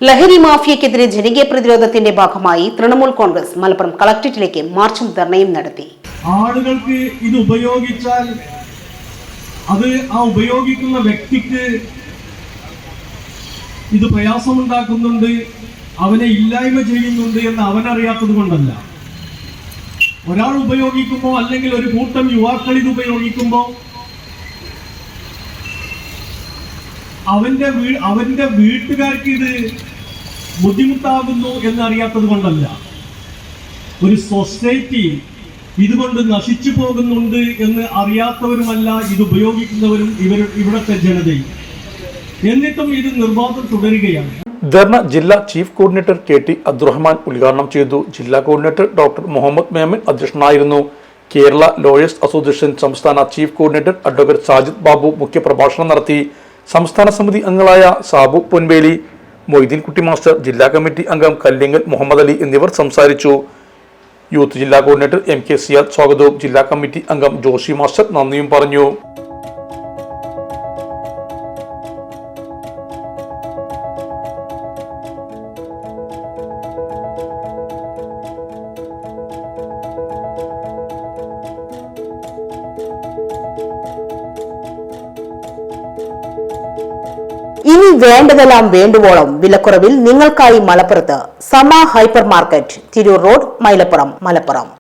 ലഹരി മാഫിയക്കെതിരെ ജനകീയ പ്രതിരോധത്തിന്റെ ഭാഗമായി തൃണമൂൽ കോൺഗ്രസ് മലപ്പുറം കളക്ടറേറ്റിലേക്ക് മാർച്ചും ധർണയും നടത്തി. ആളുകൾക്ക് ഇത് ഉപയോഗിച്ചാൽ അത് ആ ഉപയോഗിക്കുന്ന വ്യക്തിക്ക് ഇത് പ്രയാസമുണ്ടാക്കുന്നുണ്ട്, അവനെ ഇല്ലായ്മ ചെയ്യുന്നുണ്ട് എന്ന് അവനറിയാത്തത് കൊണ്ടല്ല. ഒരാൾ ഉപയോഗിക്കുമ്പോൾ അല്ലെങ്കിൽ ഒരു കൂട്ടം യുവാക്കൾ ഇത് ഉപയോഗിക്കുമ്പോൾ അവന്റെ വീട്ടുകാർക്ക് ഇത് ബുദ്ധിമുട്ടാകുന്നു എന്നറിയാത്തത് കൊണ്ടല്ല. ഒരു സൊസൈറ്റി ഇതുകൊണ്ട് നശിച്ചു പോകുന്നുണ്ട് എന്ന് അറിയാത്തവരുമല്ല ഇത് ഉപയോഗിക്കുന്നവരും ഇവിടുത്തെ ജനതയും. എന്നിട്ടും ഇത് നിർബാധം തുടരുകയാണ്. ധർണ ജില്ലാ ചീഫ് കോർഡിനേറ്റർ KT അബ്ദുറഹ്മാൻ ഉദ്ഘാടനം ചെയ്തു. ജില്ലാ കോർഡിനേറ്റർ ഡോക്ടർ മുഹമ്മദ് മേമൻ അധ്യക്ഷനായിരുന്നു. കേരള ലോയേഴ്സ് അസോസിയേഷൻ സംസ്ഥാന chief coordinator advocate Sajid Babu മുഖ്യപ്രഭാഷണം നടത്തി. സംസ്ഥാന സമിതി അംഗങ്ങളായ സാബു പൊൻവേലി, മൊയ്തീൻ കുട്ടി മാസ്റ്റർ, ജില്ലാ കമ്മിറ്റി അംഗം കല്ലിങ്ങൽ മുഹമ്മദ് അലി എന്നിവർ സംസാരിച്ചു. യൂത്ത് ജില്ലാ കോർഡിനേറ്റർ MK സിയാദ് സ്വാഗതവും ജില്ലാ കമ്മിറ്റി അംഗം ജോഷി മാസ്റ്റർ നന്ദിയും പറഞ്ഞു. ഇനി വേണ്ടതെല്ലാം വേണ്ടുവോളം വിലക്കുറവിൽ നിങ്ങൾക്കായി മലപ്പുറത്ത് സമ hyper market, Tirur road, Mylapuram, Malappuram.